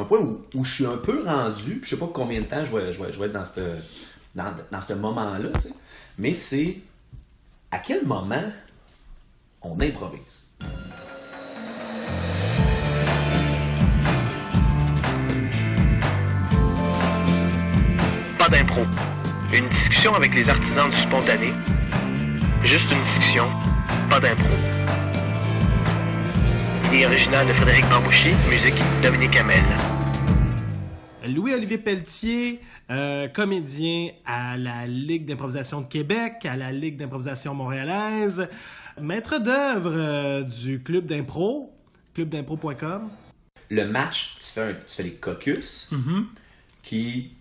un point où je suis un peu rendu, puis je sais pas combien de temps je vais être dans ce moment-là, tu sais. Mais c'est à quel moment on improvise. Pas d'impro. Une discussion avec les artisans du spontané. Juste une discussion, pas d'impro. Idée originale de Frédéric Bambouchi, musique Dominique Hamel. Louis-Olivier Pelletier, comédien à la Ligue d'improvisation de Québec, à la Ligue d'improvisation montréalaise, maître d'œuvre du club d'impro, clubd'impro.com. Le match, tu fais les caucus qui,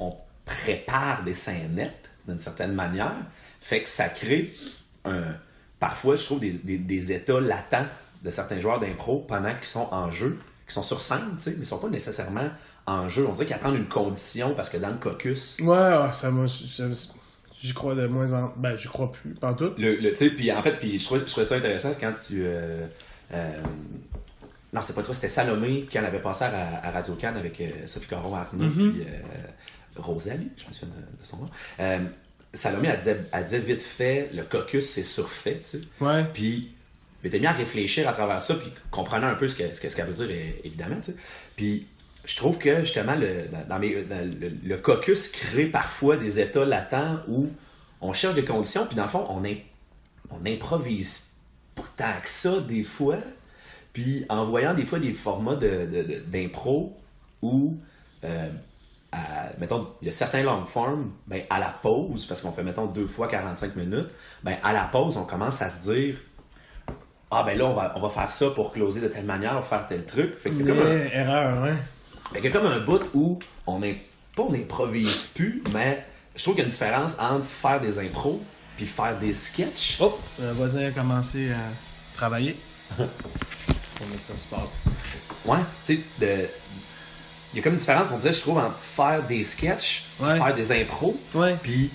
on prépare des scénettes d'une certaine manière, fait que ça crée parfois, je trouve, des états latents de certains joueurs d'impro pendant qu'ils sont en jeu, qui sont sur scène, tu sais, mais ils sont pas nécessairement en jeu. On dirait qu'ils attendent une condition parce que dans le caucus... Ouais, j'y crois de moins en... j'y crois plus, pas tout. Tu sais, puis en fait, je trouvais ça intéressant quand tu... non, c'était pas toi, c'était Salomé qui en avait passé à Radio-Can avec Sophie Caron-Arnaud puis Rosalie, je me souviens de son nom. Salomé, elle disait vite fait, le caucus, c'est surfait, tu sais. Ouais. Puis, elle était mis à réfléchir à travers ça, puis comprenant un peu ce qu'elle veut dire, évidemment, tu sais. Puis, je trouve que, justement, le caucus crée parfois des états latents où on cherche des conditions, puis dans le fond, on improvise pas tant que ça, des fois. Puis, en voyant des fois des formats d'impro où... mettons, il y a certains long form, à la pause, parce qu'on fait, mettons, 2 fois 45 minutes, à la pause, on commence à se dire là, on va faire ça pour closer de telle manière, on va faire tel truc. Fait que erreur, ouais. Fait qu'il y a comme un bout où on n'improvise plus, mais je trouve qu'il y a une différence entre faire des impros puis faire des sketchs. Oh, le voisin a commencé à travailler. On met ça au sport. Ouais, tu sais, il y a comme une différence, on dirait, je trouve, entre faire des sketchs, faire des impros, puis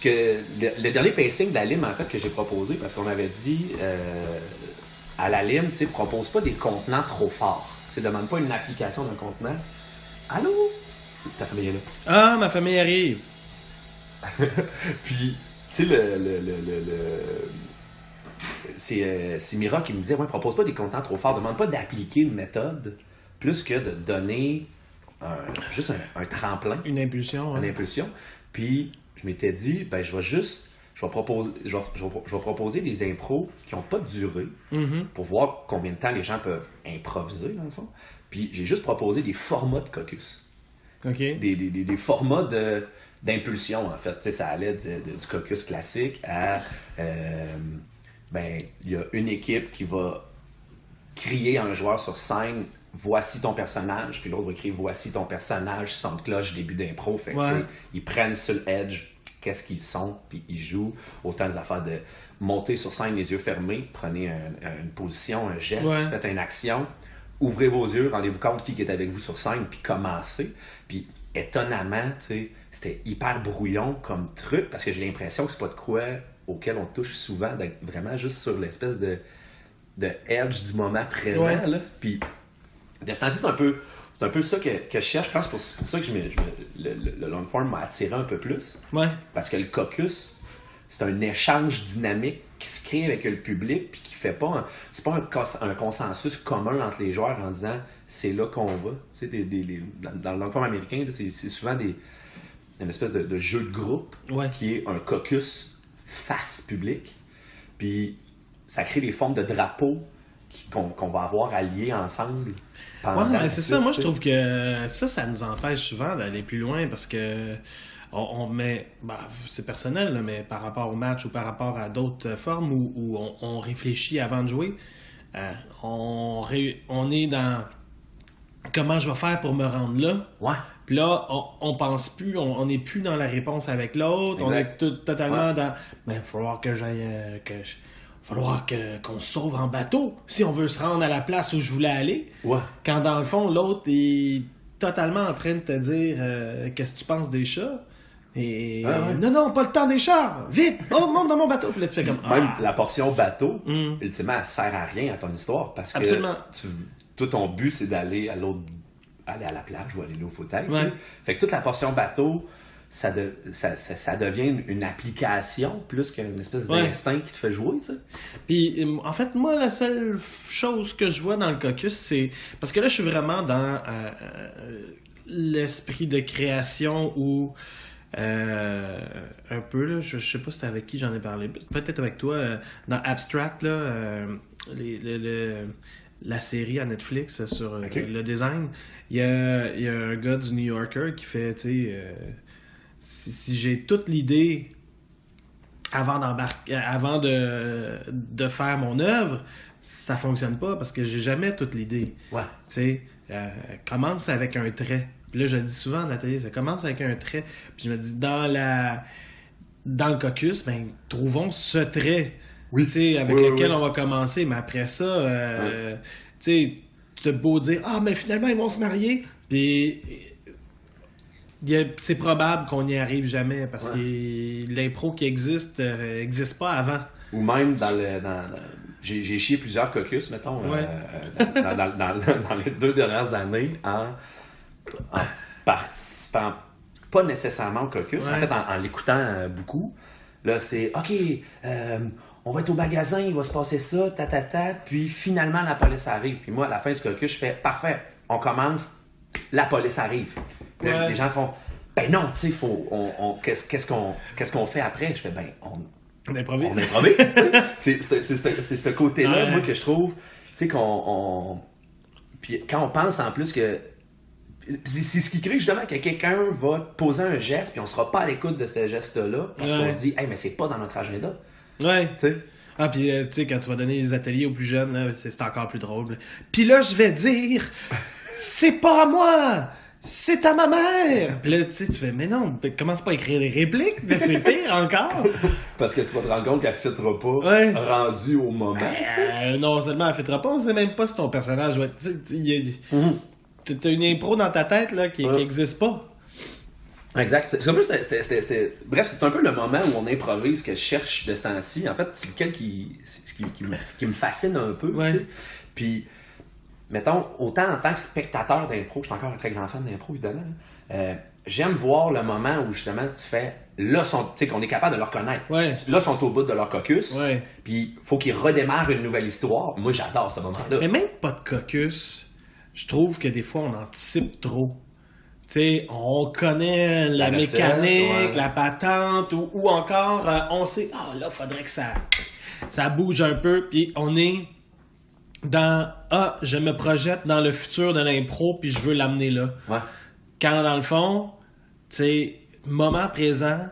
le dernier pacing de la Lime, en fait, que j'ai proposé, parce qu'on avait dit à la Lime, tu sais, propose pas des contenants trop forts. Tu sais, demande pas une application d'un contenant. Allô? Ta famille est là. Ah, ma famille arrive. Puis, tu sais, c'est Mira qui me disait, propose pas des contenants trop forts, demande pas d'appliquer une méthode, plus que de donner juste un tremplin. Une impulsion. Une impulsion. Puis, je m'étais dit, je vais proposer des impros qui n'ont pas de durée pour voir combien de temps les gens peuvent improviser, dans le fond. Puis, j'ai juste proposé des formats de caucus. OK. Des formats d'impulsion, en fait. Tu sais, ça allait du caucus classique à... il y a une équipe qui va crier à un joueur sur scène « Voici ton personnage », puis l'autre va crier « Voici ton personnage », son de cloche, début d'impro. Fait que, ils prennent sur le edge qu'est-ce qu'ils sont, puis ils jouent. Autant les affaires de monter sur scène les yeux fermés, prenez une position, un geste, faites une action, ouvrez vos yeux, rendez-vous compte qui est avec vous sur scène, puis commencez. Puis étonnamment, tu sais, c'était hyper brouillon comme truc, parce que j'ai l'impression que c'est pas de quoi auquel on touche souvent, d'être vraiment juste sur l'espèce de edge du moment présent. Là. Puis de ce temps-ci, c'est un peu ça que je cherche. Je pense que c'est pour ça que le long form m'a attiré un peu plus. Ouais. Parce que le caucus, c'est un échange dynamique qui se crée avec le public, puis qui fait pas c'est pas un consensus commun entre les joueurs en disant c'est là qu'on va. Tu sais, dans le long form américain, là, c'est souvent une espèce de jeu de groupe qui est un caucus face public. Puis ça crée des formes de drapeaux qu'on va avoir alliés ensemble. Mais c'est ça. Moi, je trouve que ça nous empêche souvent d'aller plus loin parce que on met... c'est personnel, là, mais par rapport au match ou par rapport à d'autres formes où on réfléchit avant de jouer, on est dans comment je vais faire pour me rendre là. Ouais. Puis là, on pense plus, on n'est plus dans la réponse avec l'autre. Exact. On est totalement dans... il va falloir que j'aille... qu'on se sauve en bateau si on veut se rendre à la place où je voulais aller. Ouais. Quand dans le fond, l'autre est totalement en train de te dire qu'est-ce que tu penses des chats. Et non, pas le temps des chats! Vite! Oh, monte dans mon bateau! Puis là, tu fais comme... Même la portion bateau, ultimement, elle sert à rien à ton histoire parce que toi, ton but, c'est d'aller à l'autre aller à la plage ou aller là au fauteuil. Fait que toute la portion bateau, ça devient une application plus qu'une espèce d'instinct qui te fait jouer, tu sais. Puis, en fait, moi, la seule chose que je vois dans le caucus, c'est... Parce que là, je suis vraiment dans l'esprit de création où... un peu, là, je sais pas si c'était avec qui j'en ai parlé, peut-être avec toi, dans Abstract, là, la série à Netflix sur le design, il y a un gars du New Yorker qui fait, tu sais, si j'ai toute l'idée avant de faire mon œuvre, ça fonctionne pas parce que j'ai jamais toute l'idée. Tu sais, commence avec un trait. Puis là, je le dis souvent en atelier, ça commence avec un trait. Puis je me dis, dans le caucus, ben, trouvons ce trait avec lequel on va commencer. Mais après ça, tu sais, t'as beau dire, mais finalement, ils vont se marier. Puis c'est probable qu'on n'y arrive jamais parce que l'impro qui existe n'existe pas avant. Ou même j'ai chié plusieurs caucus, mettons, dans les 2 dernières années en participant pas nécessairement au caucus, en fait en l'écoutant beaucoup. Là, c'est OK, on va être au magasin, il va se passer ça, puis finalement la police arrive. Puis moi, à la fin du caucus, je fais parfait, on commence, la police arrive. Puis là, les gens font ben non, tu sais, faut qu'est-ce qu'on fait après? Je fais on improvise. On improvise, tu sais. C'est ce côté-là, moi, que je trouve, tu sais, puis quand on pense en plus que c'est ce qui crée justement que quelqu'un va poser un geste puis on sera pas à l'écoute de ce geste-là parce qu'on se dit mais c'est pas dans notre agenda. Tu sais. Puis tu sais, quand tu vas donner les ateliers aux plus jeunes, là, c'est encore plus drôle. Puis là, je vais dire c'est pas à moi! C'est à ma mère! Puis là, tu sais, tu fais, mais non, commence pas à écrire des répliques, mais c'est pire encore! Parce que tu vas te rendre compte qu'elle fitera pas rendu au moment. Non seulement elle fitera pas, on sait même pas si ton personnage va être. T'as une impro dans ta tête là, qui existe pas. Exact. Bref, c'est un peu le moment où on improvise que je cherche de ce temps-ci. En fait, c'est lequel qui me fascine un peu. T'sais. Puis, mettons, autant en tant que spectateur d'impro, je suis encore un très grand fan d'impro, évidemment. J'aime voir le moment où justement tu fais, là, tu sais, qu'on est capable de le reconnaître. Là, ils sont au bout de leur caucus. Puis, il faut qu'ils redémarrent une nouvelle histoire. Moi, j'adore ce moment-là. Mais même pas de caucus, je trouve que des fois, on anticipe trop. Tu sais, on connaît la mécanique, la patente, ou encore, on sait, là, faudrait que ça bouge un peu, puis on est dans, je me projette dans le futur de l'impro, puis je veux l'amener là. Quand, dans le fond, tu sais, moment présent,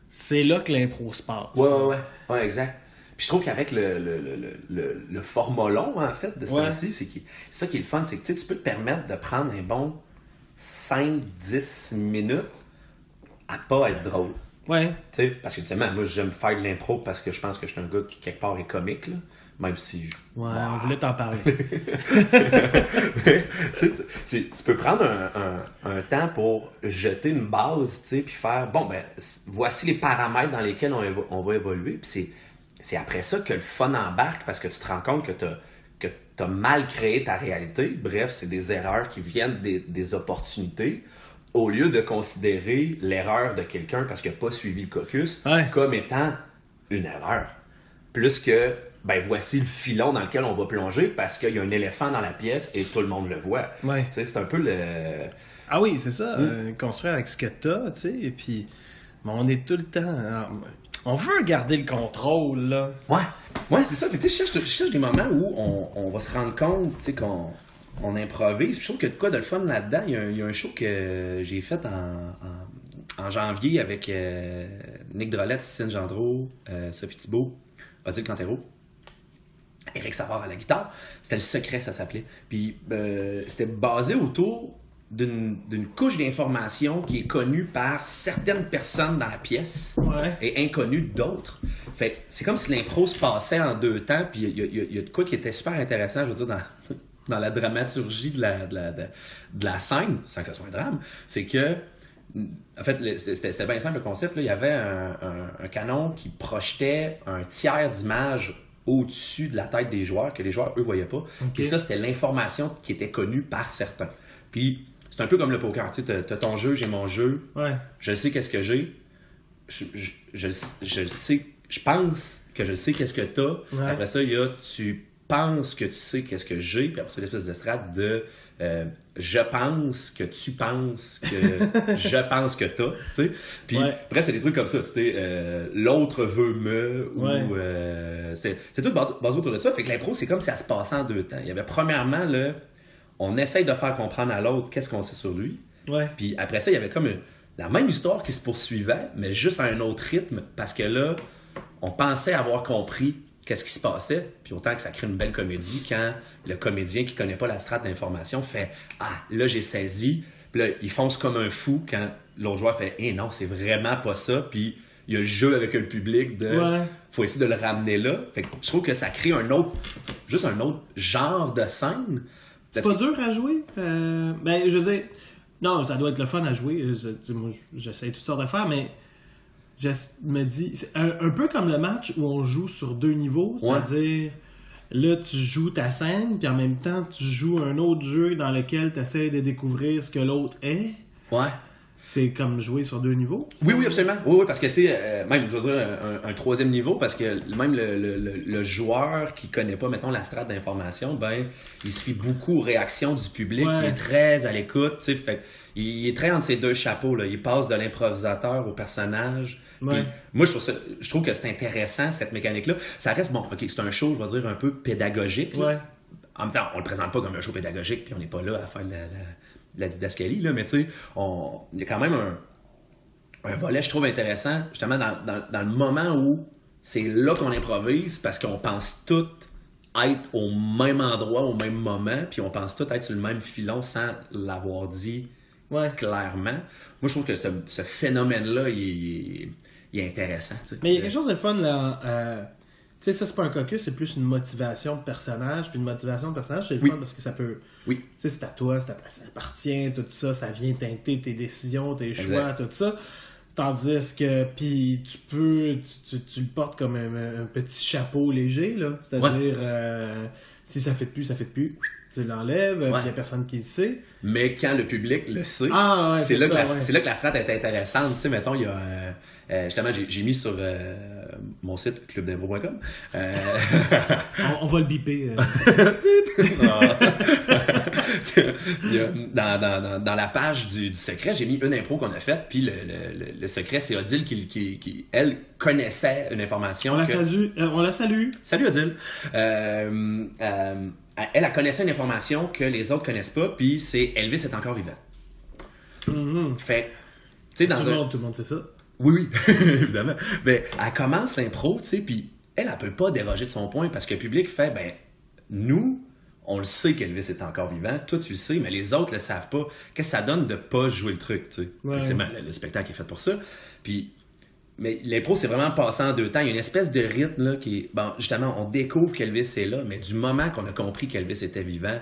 c'est là que l'impro se passe. Ouais, exact. Puis je trouve qu'avec le format long, en fait, de ce temps-ci, c'est ça qui est le fun, c'est que tu peux te permettre de prendre un bon 5-10 minutes à pas être drôle. T'sais, parce que, tu sais, moi, j'aime faire de l'impro parce que je pense que je suis un gars qui, quelque part, est comique, là. Même si... on voulait t'en parler. Tu peux prendre un temps pour jeter une base, tu sais, puis faire, voici les paramètres dans lesquels on va évoluer, puis c'est après ça que le fun embarque, parce que tu te rends compte que t'as mal créé ta réalité. Bref, c'est des erreurs qui viennent des opportunités, au lieu de considérer l'erreur de quelqu'un parce qu'il n'a pas suivi le caucus comme étant une erreur. Plus que, voici le filon dans lequel on va plonger parce qu'il y a un éléphant dans la pièce et tout le monde le voit. C'est un peu le... Ah oui, c'est ça. Construire avec ce que t'as, tu sais, et puis on est tout le temps... On veut garder le contrôle, là. Ouais, c'est ça. Puis, tu sais, je cherche des moments où on va se rendre compte, tu sais, qu'on improvise. Puis, je trouve qu'il y a de quoi de le fun là-dedans. Il y a un show que j'ai fait en janvier avec Nick Drolette, Cécile Gendreau, Sophie Thibault, Odile Cantero, Éric Savard à la guitare. C'était Le Secret, ça s'appelait. Puis, c'était basé autour d'une couche d'informations qui est connue par certaines personnes dans la pièce et inconnue d'autres. Fait que c'est comme si l'impro se passait en 2 temps, puis il y a de quoi qui était super intéressant, je veux dire, dans la dramaturgie de la scène, sans que ce soit un drame, c'est que, en fait, c'était bien simple le concept, là. Il y avait un canon qui projetait un tiers d'image au-dessus de la tête des joueurs, que les joueurs, eux, voyaient pas. Et ça, c'était l'information qui était connue par certains. Puis, c'est un peu comme le poker. Tu sais, t'as ton jeu, j'ai mon jeu. Ouais. Je sais qu'est-ce que j'ai. Je le sais. Je pense que je sais qu'est-ce que t'as. Ouais. Après ça, tu penses que tu sais qu'est-ce que j'ai. Puis après ça, l'espèce de strate de je pense que tu penses que je pense que t'as. Tu sais. Puis après, c'est des trucs comme ça. C'était l'autre veut me. Ou, c'est tout basé autour de ça. Fait que l'impro, c'est comme si ça se passait en 2 temps. Il y avait premièrement, on essaye de faire comprendre à l'autre qu'est-ce qu'on sait sur lui. Ouais. Puis après ça, il y avait comme la même histoire qui se poursuivait, mais juste à un autre rythme, parce que là, on pensait avoir compris qu'est-ce qui se passait, puis autant que ça crée une belle comédie quand le comédien qui connaît pas la strate d'information fait « Ah, là, j'ai saisi », puis là, il fonce comme un fou quand l'autre joueur fait « Eh non, c'est vraiment pas ça », puis il y a le jeu avec le public de faut essayer de le ramener là. Fait que je trouve que ça crée un autre genre de scène. C'est pas dur à jouer? Ben, je veux dire, non, ça doit être le fun à jouer. Moi, j'essaie toutes sortes d'affaires, mais je me dis, c'est un peu comme le match où on joue sur 2 niveaux, c'est-à-dire, là, tu joues ta scène, puis en même temps, tu joues un autre jeu dans lequel tu essaies de découvrir ce que l'autre est. Ouais. C'est comme jouer sur 2 niveaux? Oui, absolument. Oui, parce que, tu sais, même, je veux dire, un 3e niveau, parce que même le joueur qui connaît pas, mettons, la strate d'information, ben, il se fie beaucoup aux réactions du public. Il est très à l'écoute, tu sais, fait il est très entre ses 2 chapeaux, là. Il passe de l'improvisateur au personnage. Ouais. Moi, je trouve que c'est intéressant, cette mécanique-là. Ça reste, bon, OK, c'est un show, je vais dire, un peu pédagogique. Là. En même temps, on le présente pas comme un show pédagogique, puis on n'est pas là à faire la didascalie, là, mais tu sais, il y a quand même un volet, je trouve, intéressant, justement, dans le moment où c'est là qu'on improvise, parce qu'on pense tout être au même endroit, au même moment, puis on pense tout être sur le même filon sans l'avoir dit clairement. Moi, je trouve que ce phénomène-là, il est intéressant. T'sais. Mais il y a quelque chose de fun, là. Tu sais, ça, c'est pas un caucus, c'est plus une motivation de personnage. Puis une motivation de personnage, c'est le fun parce que ça peut. Oui. Tu sais, c'est à toi, ça appartient, tout ça, ça vient teinter tes décisions, tes choix, tout ça. Tandis que, puis tu le portes comme un petit chapeau léger, là. C'est-à-dire, si ça fait plus, ça fait plus. Tu l'enlèves, puis il n'y a personne qui le sait. Mais quand le public le sait, c'est là que la strat est intéressante. Tu sais, mettons, il y a... justement, j'ai mis sur mon site clubd'impro.com. On va le biper. Dans la page du secret, j'ai mis une impro qu'on a faite, puis le secret, c'est Odile qui elle, connaissait une information. On la salue. Salut Odile. Elle connaissait une information que les autres connaissent pas, puis c'est Elvis est encore vivant. Mm-hmm. Fait, tu sais, tout le monde sait ça. Oui, évidemment. Mais elle commence l'impro, tu sais, puis elle peut pas déroger de son point parce que le public fait, ben, nous, on le sait qu'Elvis est encore vivant, toi tu le sais, mais les autres le savent pas. Qu'est-ce que ça donne de pas jouer le truc, tu sais? Le spectacle est fait pour ça. Puis, mais l'impro, c'est vraiment passé en 2 temps. Il y a une espèce de rythme là, qui est... Bon, justement, on découvre qu'Elvis est là, mais du moment qu'on a compris qu'Elvis était vivant,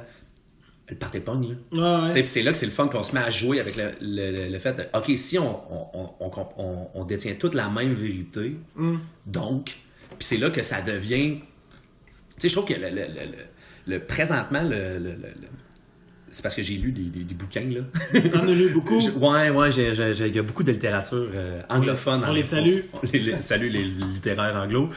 le party pogne, là. Puis c'est là que c'est le fun qu'on se met à jouer avec le fait de... OK, si on détient toute la même vérité, donc... Puis c'est là que ça devient... Tu sais, je trouve que présentement, c'est parce que j'ai lu des bouquins, là. On a lu beaucoup. Il y a beaucoup de littérature anglophone. On les salue. On salue les littéraires anglo.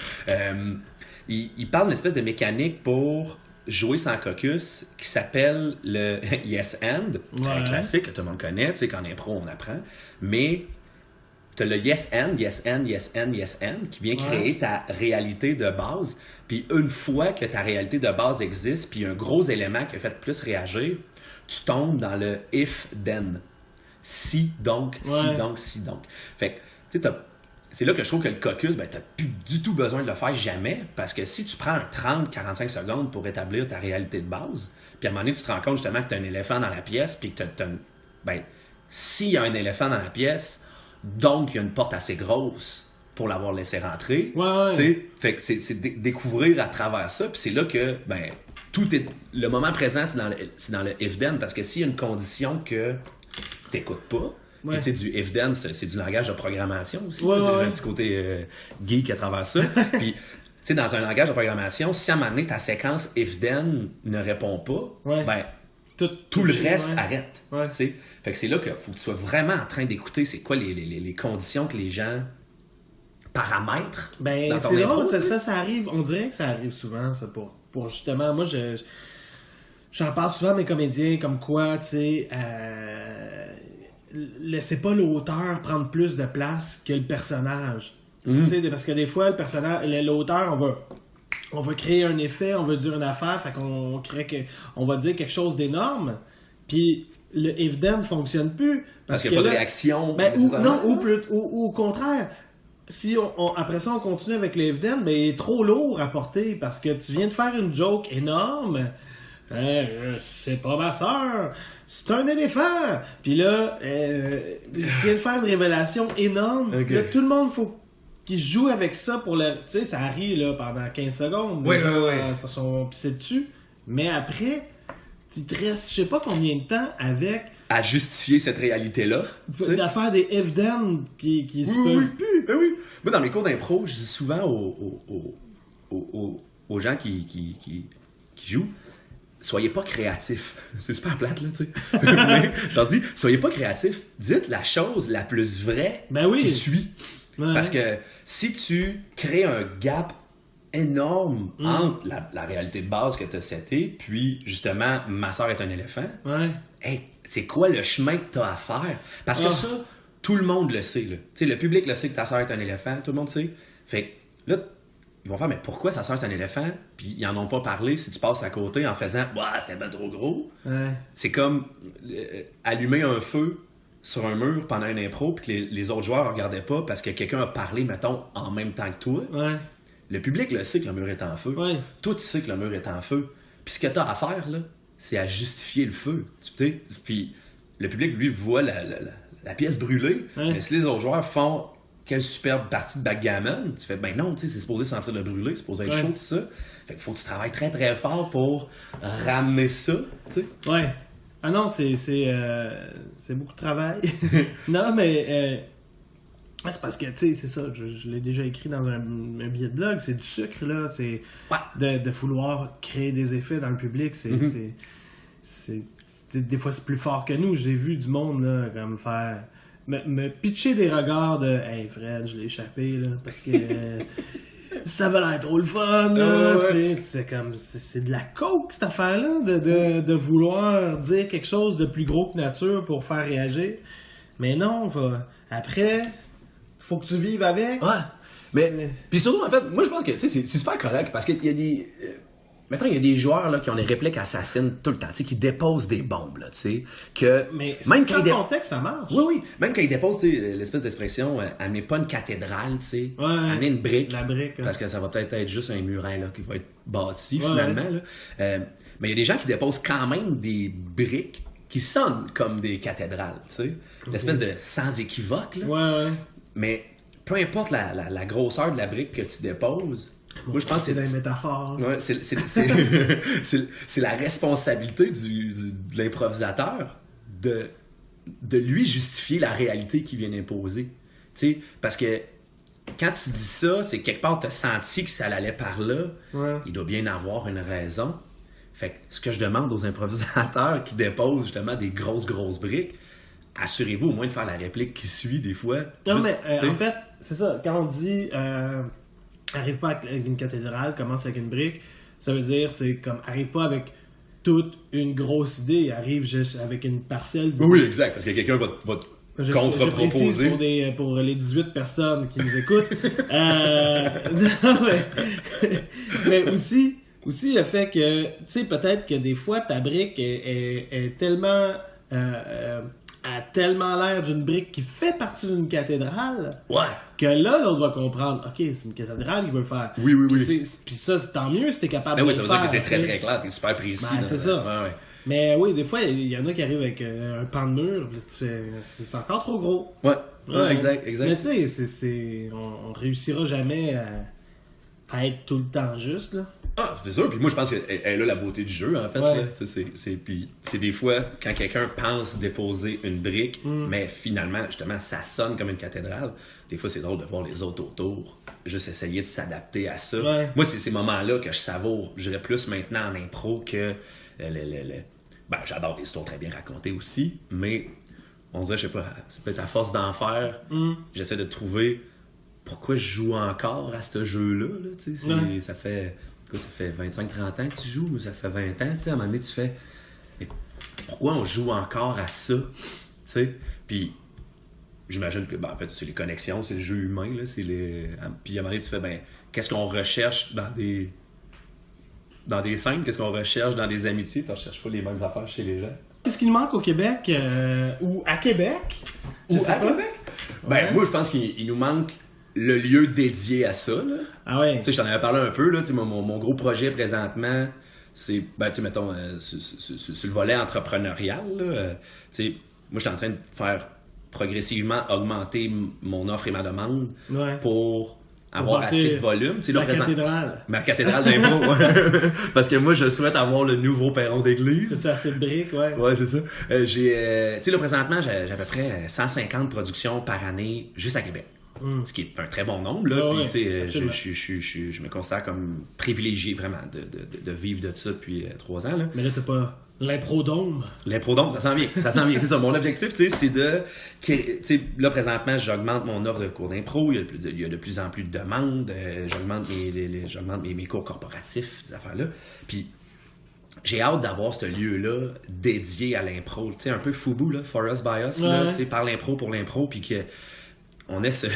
Ils parlent d'une espèce de mécanique pour jouer sans caucus qui s'appelle le yes and. Très classique, que tout le monde connaît. Tu sais, qu'en impro, on apprend. Mais tu as le yes and, yes and, yes and, yes and qui vient créer ta réalité de base. Puis une fois que ta réalité de base existe, puis un gros élément qui a fait plus réagir, tu tombes dans le if then. Si donc, si donc, si donc. Fait que, tu sais, c'est là que je trouve que le caucus, ben, t'as plus du tout besoin de le faire jamais, parce que si tu prends 30-45 secondes pour établir ta réalité de base, puis à un moment donné, tu te rends compte justement que t'as un éléphant dans la pièce, puis que ben, s'il y a un éléphant dans la pièce, donc il y a une porte assez grosse pour l'avoir laissé rentrer. Fait que c'est découvrir à travers ça, puis c'est là que, ben, tout est... Le moment présent, c'est dans le if-then, parce que s'il y a une condition que t'écoutes pas, tu sais, du if-then, c'est du langage de programmation aussi. J'ai un petit côté geek à travers ça. Puis, tu sais, dans un langage de programmation, si à un moment donné, ta séquence if-then ne répond pas, ben, tout le reste ouais. arrête. Ouais. Fait que c'est là qu'il faut que tu sois vraiment en train d'écouter c'est quoi les conditions que les gens paramètrent. Ben, dans ton c'est impro, drôle, ça arrive. On dirait que ça arrive souvent, ça, pour justement. Moi, j'en parle souvent à mes comédiens, comme quoi, tu sais, laissez pas l'auteur prendre plus de place que le personnage. Tu sais, parce que des fois, le personnage, l'auteur, on va créer un effet, on veut dire une affaire, fait qu'on on va dire quelque chose d'énorme, puis le if then ne fonctionne plus. Parce qu'il n'y a pas de réaction. Ben, ou au contraire, si après ça on continue avec le if then, ben, il est trop lourd à porter parce que tu viens de faire une joke énorme. C'est pas ma soeur, c'est un éléphant. Puis là, tu viens de faire une révélation énorme. Okay. Là, tout le monde faut qu'il joue avec ça pour le. Tu sais, ça arrive là, pendant 15 secondes. Oui, Ça sont pissés dessus. Mais après, tu te restes, je sais pas combien de temps avec. À justifier cette réalité-là. D'affaire des if then qui se peuvent plus. Ben oui. Moi, dans mes cours d'impro, je dis souvent aux gens qui jouent, soyez pas créatifs. C'est super plate, là, tu sais. Mais, je leur dis, soyez pas créatifs. Dites la chose la plus vraie qui suit. Ouais. Parce que si tu crées un gap énorme entre la réalité de base que tu as setée, puis justement, ma soeur est un éléphant, hey, c'est quoi le chemin que tu as à faire? Parce que ça, tout le monde le sait. Là. Le public le sait que ta soeur est un éléphant, tout le monde sait. Fait que là, ils vont faire, mais pourquoi sa soeur c'est un éléphant? Puis ils en ont pas parlé si tu passes à côté en faisant, bah, c'était ben trop gros. C'est comme allumer un feu sur un mur pendant une impro, puis que les autres joueurs ne regardaient pas parce que quelqu'un a parlé, mettons, en même temps que toi. Le public le sait que le mur est en feu. Toi, tu sais que le mur est en feu. Puis ce que tu as à faire, là, c'est à justifier le feu. Puis le public, lui, voit la pièce brûlée. Mais si les autres joueurs font quelle superbe partie de backgammon, tu fais, ben non, tu sais, c'est supposé sentir le brûler, c'est supposé être chaud, tout ça. Fait qu'il faut que tu travailles très, très fort pour ramener ça, tu sais. Ouais. Ah non, c'est beaucoup de travail. Non, mais c'est parce que, tu sais, c'est ça, je l'ai déjà écrit dans un billet de blog, c'est du sucre, là, c'est de vouloir créer des effets dans le public, des fois, c'est plus fort que nous. J'ai vu du monde, là, comme faire... Me pitcher des regards de « Hey, Fred, je l'ai échappé, là, parce que... ça va l'air trop le fun, là, c'est comme, c'est de la coke, cette affaire-là, de vouloir dire quelque chose de plus gros que nature pour faire réagir. Mais non, après, faut que tu vives avec. Ouais, mais, puis surtout, en fait, moi, je pense que, tu sais, c'est super correct, parce qu'il y a des... Maintenant, il y a des joueurs là, qui ont des répliques assassines tout le temps, qui déposent des bombes, là, tu sais, que... Mais même quand le contexte, ça marche. Oui, même quand ils déposent, tu sais, l'espèce d'expression, amenez pas une cathédrale, tu sais, amenez une brique. La brique. Parce que ça va peut-être être juste un muret, là, qui va être bâti, finalement, là. Mais il y a des gens qui déposent quand même des briques qui sonnent comme des cathédrales, tu sais. L'espèce de sans équivoque, là. Mais peu importe la grosseur de la brique que tu déposes, moi, je pense que c'est des métaphores. Ouais, c'est la responsabilité de l'improvisateur de lui justifier la réalité qu'il vient d'imposer. Parce que quand tu dis ça, c'est quelque part tu as senti que ça allait par là. Il doit bien avoir une raison. Fait que ce que je demande aux improvisateurs qui déposent justement des grosses briques, assurez-vous au moins de faire la réplique qui suit des fois. Non, mais en fait, c'est ça. Quand on dit arrive pas avec une cathédrale, commence avec une brique, ça veut dire c'est comme arrive pas avec toute une grosse idée, arrive juste avec une parcelle d'idée. Oui, exact, parce que quelqu'un va te contre-proposer. Je précise pour les 18 personnes qui nous écoutent. Non, mais aussi le fait que, tu sais, peut-être que des fois ta brique est tellement... a tellement l'air d'une brique qui fait partie d'une cathédrale que là, l'autre va comprendre, OK, c'est une cathédrale, il veut le faire. Oui. Puis ça, c'est tant mieux si t'es capable de le faire. Ça veut dire que t'es très très clair, t'es super précis. C'est ça. Ouais. Mais oui, des fois, il y en a qui arrivent avec un pan de mur, puis tu fais, c'est encore trop gros. Ouais, exact. Mais tu sais, on réussira jamais à être tout le temps juste, là. Ah, c'est sûr. Puis moi, je pense qu'elle a la beauté du jeu, en fait. Là. Puis c'est des fois, quand quelqu'un pense déposer une brique, mais finalement, justement, ça sonne comme une cathédrale, des fois, c'est drôle de voir les autres autour juste essayer de s'adapter à ça. Moi, c'est ces moments-là que je savoure. Je dirais plus maintenant en impro que Ben, j'adore les histoires très bien racontées aussi, mais on dirait, je sais pas, c'est peut-être à force d'en faire, j'essaie de trouver pourquoi je joue encore à ce jeu-là. Là, ça fait 25-30 ans que tu joues, ou ça fait 20 ans, à un moment donné, tu fais mais pourquoi on joue encore à ça? Puis j'imagine que en fait, c'est les connexions, c'est le jeu humain, là, puis à un moment donné, tu fais qu'est-ce qu'on recherche dans des scènes, qu'est-ce qu'on recherche dans des amitiés? Tu ne recherches pas les mêmes affaires chez les gens. Qu'est-ce qui nous manque au Québec ou à Québec? Québec? Moi, je pense qu'il nous manque le lieu dédié à ça. Là. Ah ouais? Je t'en avais parlé un peu. Là, mon gros projet présentement, c'est, mettons, sur le volet entrepreneurial. Là, moi, je suis en train de faire progressivement augmenter mon offre et ma demande pour avoir assez de volume. Cathédrale. Ma cathédrale d'impro, parce que moi, je souhaite avoir le nouveau perron d'église. C'est-tu assez de briques, Ouais, c'est ça. Là, présentement, j'ai à peu près 150 productions par année juste à Québec. Ce qui est un très bon nombre, là. Puis, je me considère comme privilégié, vraiment, de vivre de ça depuis 3 ans, là. Mais là, t'as pas l'improdome. L'improdome, ça s'en vient. C'est ça. Mon objectif, c'est de... là, présentement, j'augmente mon offre de cours d'impro. Il y a de plus en plus de demandes. J'augmente mes cours corporatifs, ces affaires-là. Puis, j'ai hâte d'avoir ce lieu-là dédié à l'impro. Tu sais, un peu foubou, là, for us, by us, là, par l'impro pour l'impro, puis que on est ce... Tu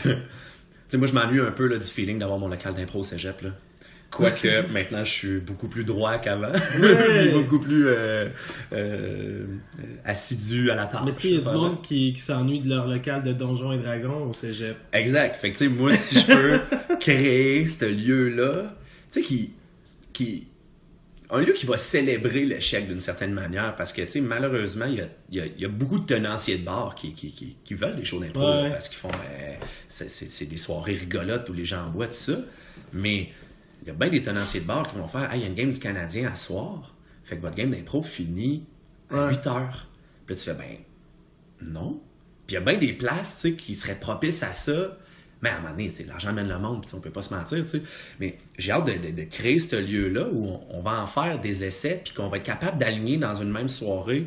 sais, moi, je m'ennuie un peu là, du feeling d'avoir mon local d'impro au cégep, là. Quoique, maintenant, je suis beaucoup plus droit qu'avant. Beaucoup plus assidu à la tâche. Mais tu sais, il y a du monde qui s'ennuie de leur local de Donjons et Dragons au cégep. Exact. Fait que, tu sais, moi, si je peux créer ce lieu-là, tu sais, un lieu qui va célébrer l'échec d'une certaine manière, parce que, tu sais, malheureusement, il y a beaucoup de tenanciers de bar qui veulent des shows d'impro, parce qu'ils font... c'est des soirées rigolotes où les gens boivent, tout ça, mais il y a bien des tenanciers de bar qui vont faire « il y a une game du Canadien à soir, fait que votre game d'impro finit à 8 heures. » Puis là, tu fais « non. » Puis il y a bien des places, tu sais, qui seraient propices à ça. Mais à un moment donné, l'argent mène le monde, puis on peut pas se mentir, tu sais. Mais j'ai hâte de créer ce lieu-là où on va en faire des essais, puis qu'on va être capable d'aligner dans une même soirée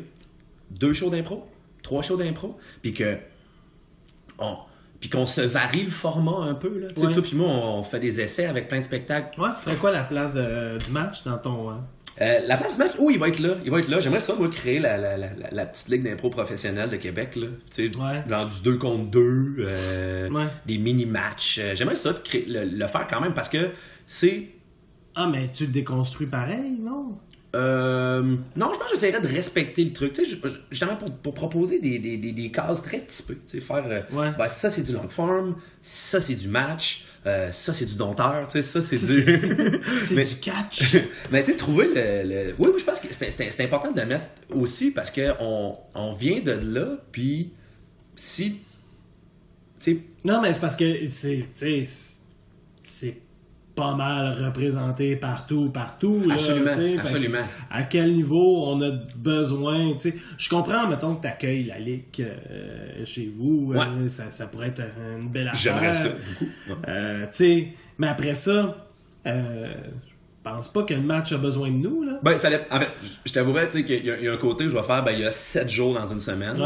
2 shows d'impro, 3 shows d'impro, puis qu'on se varie le format un peu, là. Tu sais, toi puis moi, on fait des essais avec plein de spectacles. Ouais, ce serait quoi la place du match dans ton... La place du match, il va être là. J'aimerais ça, moi, créer la petite ligue d'impro professionnelle de Québec, là. Tu sais, genre du 2 contre 2, des mini-matchs. J'aimerais ça le faire quand même parce que c'est... Ah, mais tu le déconstruis pareil, non? Non, je pense que j'essaierais de respecter le truc. Tu sais, justement pour proposer des cases très typées. Tu sais, faire... ça, c'est du long form. Ça, c'est du match. Ça, c'est du dompteur. Tu sais, ça, c'est du... c'est du catch. Mais tu sais, trouver le... Oui, je pense que c'est important de le mettre aussi parce qu'on vient de là, puis si... Tu sais... Non, mais c'est parce que c'est pas mal représenté partout. Là, absolument. À quel niveau on a besoin, tu sais. Je comprends, mettons, que tu accueilles la Ligue chez vous. Ça pourrait être une belle affaire. J'aimerais ça beaucoup. Tu sais, mais après ça, je pense pas que le match a besoin de nous, là. En fait, je t'avouerais, tu sais, qu'il y a un côté où je vais faire, il y a 7 jours dans une semaine.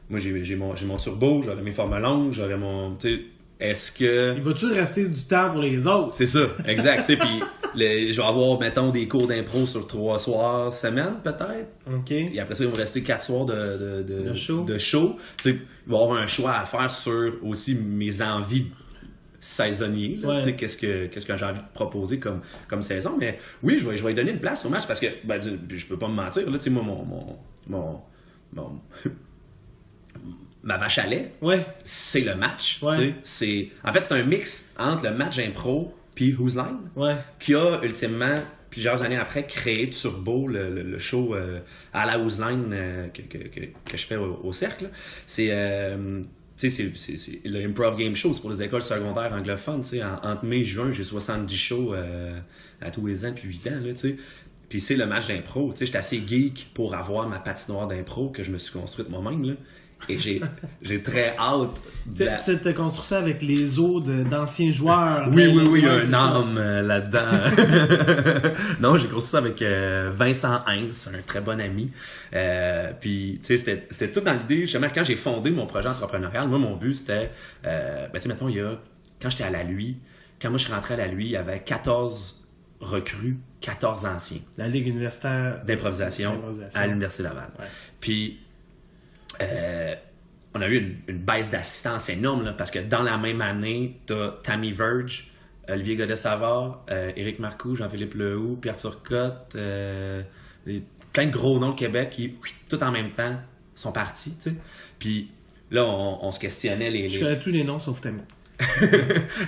Moi, j'ai mon turbo, j'aurai mes formes longues, j'aurai mon... Est-ce que... Il va-tu rester du temps pour les autres? C'est ça, exact. Puis je vais avoir, mettons, des cours d'impro sur 3 soirs semaine, peut-être. OK. Et après ça, il va me rester 4 soirs de show. Il va y avoir un choix à faire sur aussi mes envies saisonniers. Qu'est-ce que j'ai envie de proposer comme saison. Mais oui, je vais lui donner une place au match parce que je peux pas me mentir. Là, ma vache à lait, c'est le match. En fait, c'est un mix entre le match impro puis Whose Line, qui a ultimement, plusieurs années après, créé Turbo, le show à la Whose Line que je fais au Cercle. C'est le Improv Game Show, c'est pour les écoles secondaires anglophones. Entre mai et juin, j'ai 70 shows à tous les ans depuis 8 ans. Là, Puis c'est le match d'impro. Tu sais, j'étais assez geek pour avoir ma patinoire d'impro que je me suis construite moi-même, là. Et j'ai très hâte. Tu as construit ça avec les os d'anciens joueurs. Oui, il y a un homme là-dedans. Non, j'ai construit ça avec Vincent Heinz, un très bon ami. Puis, tu sais, c'était tout dans l'idée. Justement, quand j'ai fondé mon projet entrepreneurial, moi, mon but, c'était... tu sais, mettons, quand j'étais à la Lui, quand moi, je suis rentré à la Lui, il y avait 14 recrues, 14 anciens. La Ligue universitaire d'improvisation à l'Université Laval. Ouais. Puis... on a eu une baisse d'assistance énorme là, parce que dans la même année, t'as Tammy Verge, Olivier Godet-Savard, Éric Marcoux, Jean-Philippe Lehoux, Pierre Turcotte, plein de gros noms de Québec qui, tout en même temps, sont partis. T'sais. Puis là, on se questionnait. Je connais tous les noms sauf Tammy.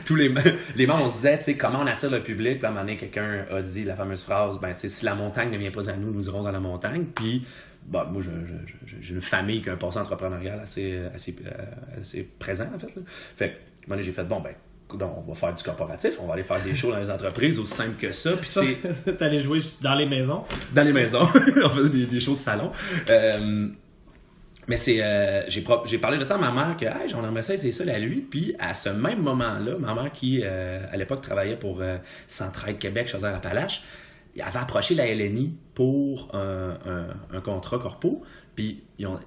Tous les membres, on se disait, tu sais, comment on attire le public. Puis à un moment donné, quelqu'un a dit la fameuse phrase, ben, tu sais, si la montagne ne vient pas à nous, nous irons dans la montagne. Puis, moi, j'ai une famille qui a un passé entrepreneurial assez présent, en fait. Là. Fait que, moi, j'ai fait, bon, ben, on va faire du corporatif, on va aller faire des shows dans les entreprises, aussi simple que ça. Puis t'allais jouer dans les maisons? Dans les maisons. On faisait des shows de salon. Mais j'ai parlé de ça à ma mère que hey, j'en aimerais ça essayer ça la lui. Puis à ce même moment-là, ma mère qui à l'époque travaillait pour Centraide Québec, Chaudière-Appalaches, il avait approché la LNI pour un contrat corpo. Puis ils ont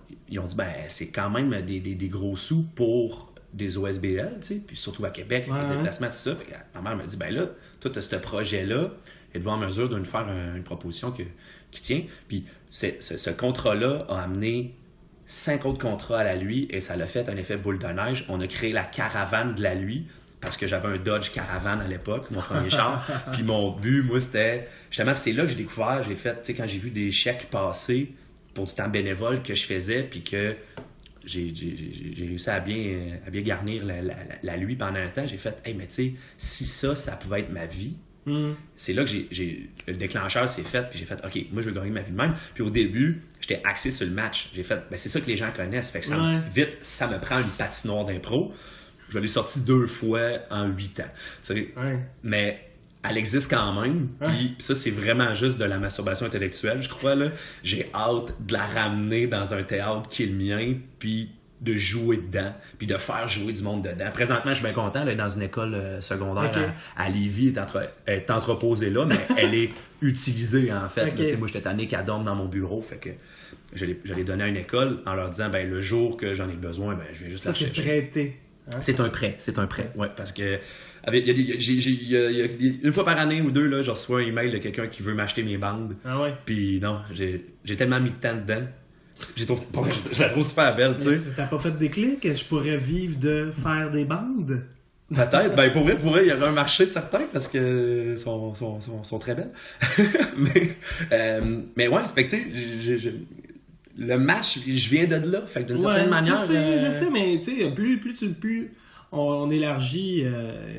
dit ben c'est quand même des gros sous pour des OSBL, tu sais, puis surtout à Québec, avec les déplacements, tout ça. Fait que ma mère m'a dit ben là, toi t'as ce projet-là, êtes-vous en mesure de nous faire une proposition qui tient? Puis ce contrat-là a amené 5 autres contrats à la Lui et ça l'a fait un effet boule de neige. On a créé la caravane de la Lui parce que j'avais un Dodge Caravane à l'époque, mon premier char. Puis mon but, moi, c'était... Justement, c'est là que j'ai découvert, j'ai fait, tu sais, quand j'ai vu des chèques passer pour du temps bénévole que je faisais, puis que j'ai réussi à bien garnir la Lui pendant un temps, j'ai fait, hey, mais tu sais, si ça pouvait être ma vie, c'est là que le déclencheur s'est fait, puis j'ai fait, OK, moi, je veux gagner ma vie de même. Puis au début, j'étais axé sur le match. J'ai fait, ben, c'est ça que les gens connaissent. Fait que vite, ça me prend une patinoire d'impro. Je l'ai sorti 2 fois en 8 ans. Mais elle existe quand même. Puis ça, c'est vraiment juste de la masturbation intellectuelle, je crois. Là. J'ai hâte de la ramener dans un théâtre qui est le mien, puis de jouer dedans, puis de faire jouer du monde dedans. Présentement, je suis bien content d'être dans une école secondaire à Lévis, est entreposée là, mais elle est utilisée en fait. Là, moi, j'étais tanné qu'elle dorme dans mon bureau, fait que je l'ai donné à une école en leur disant, ben le jour que j'en ai besoin, ben je vais juste la chercher. Ça, c'est prêté. Hein? C'est un prêt, ouais, parce que une fois par année ou deux, là, je reçois un email de quelqu'un qui veut m'acheter mes bandes. Ah ouais? Puis non, j'ai tellement mis de temps dedans. Je la trouve super belle, tu sais. Si t'as pas fait des clics, je pourrais vivre de faire des bandes. Peut-être. Ben, pour vrai, il y aurait un marché certain parce que sont très belles. mais ouais, c'est que, tu sais, le match, je viens de là. Fait que d'une certaine manière. Je sais, mais tu sais, plus on élargit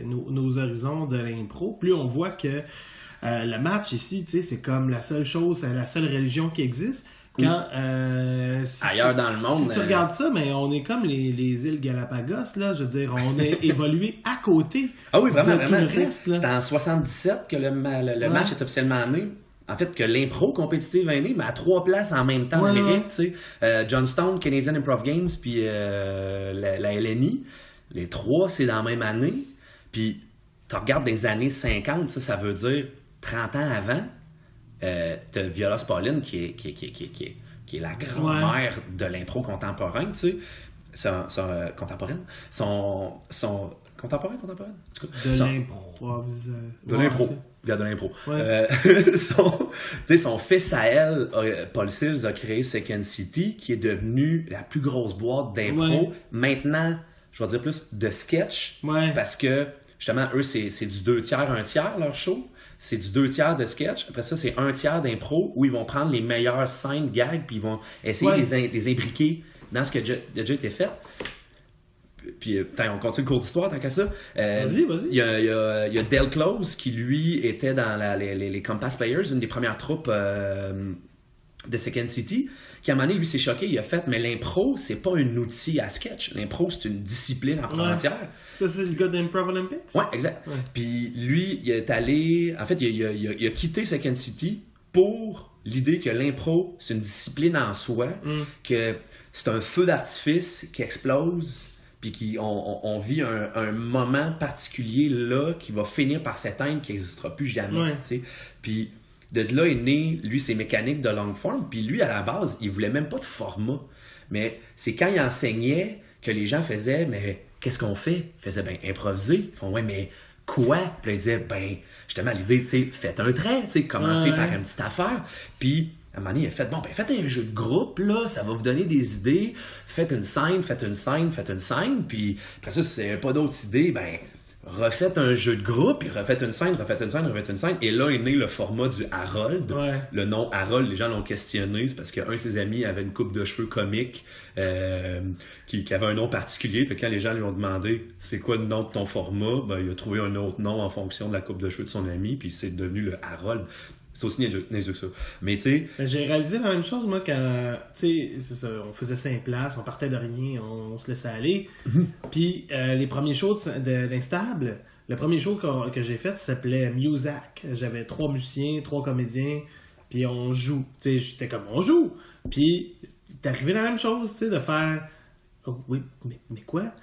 nos horizons de l'impro, plus on voit que le match ici, tu sais, c'est comme la seule chose, la seule religion qui existe. Quand, ailleurs dans le monde. Si tu regardes ça, mais on est comme les îles Galapagos, là, je veux dire, on est évolué à côté vraiment, tout le reste. C'était en 77 que le match est officiellement né. En fait, que l'impro compétitive est née, mais à 3 places en même temps en Amérique, tu sais. Johnstone, Canadian Improv Games, puis la LNI. Les 3, c'est dans la même année. Puis, tu regardes des années 50, ça veut dire 30 ans avant. T'as Viola Spolin qui est la grand-mère de l'impro contemporain, tu sais. Contemporaine. Contemporaine? De l'impro. Regarde de l'impro. Ouais. Son fils à elle, Paul Sills, a créé Second City, qui est devenu la plus grosse boîte d'impro. Ouais. Maintenant, je vais dire plus de sketch, parce que, justement, eux, c'est du 2 tiers, 1 tiers, leur show. C'est du 2 tiers de sketch. Après ça, c'est 1 tiers d'impro où ils vont prendre les meilleures scènes gags puis ils vont essayer de les imbriquer dans ce qui a déjà été fait. Puis, on continue le cours d'histoire tant qu'à ça. Vas-y. Il y a Del Close qui, lui, était dans les Compass Players, une des premières troupes de Second City, qui à un moment donné, lui, s'est choqué. Il a fait, mais l'impro, c'est pas un outil à sketch. L'impro, c'est une discipline en part entière. Ça, c'est le gars d'Improv Olympics? Ouais, exact. Puis lui, il est allé... En fait, il a quitté Second City pour l'idée que l'impro, c'est une discipline en soi, que c'est un feu d'artifice qui explose, puis on vit un moment particulier là qui va finir par s'éteindre, qui n'existera plus jamais. Puis de là est né, lui, ses mécaniques de long form, puis lui, à la base, il voulait même pas de format. Mais c'est quand il enseignait que les gens faisaient, mais qu'est-ce qu'on fait? Ils faisaient, improviser. Ils font, ouais, mais quoi? Puis là, il disait, justement, l'idée, faites un trait, commencez par une petite affaire. Puis, à un moment donné, il a fait, faites un jeu de groupe, là, ça va vous donner des idées. Faites une scène. Puis, après ça, si vous n'avez pas d'autres idées, refaites un jeu de groupe, puis refaites une scène. Et là est né le format du Harold. Le nom Harold, les gens l'ont questionné, c'est parce qu'un de ses amis avait une coupe de cheveux comique qui avait un nom particulier. Fait que quand les gens lui ont demandé c'est quoi le nom de ton format, il a trouvé un autre nom en fonction de la coupe de cheveux de son ami, puis c'est devenu le Harold. C'est aussi niaiseux que ça. Mais tu sais... J'ai réalisé la même chose, moi, quand... Tu sais, c'est ça, on faisait 5 places, on partait de rien, on se laissait aller. Puis les premiers shows d'Instable, le premier show que j'ai fait s'appelait Muzak. J'avais 3 musiciens, 3 comédiens, puis on joue. Tu sais, j'étais comme, on joue! Puis c'est arrivé la même chose, tu sais, de faire... Oh oui, mais quoi?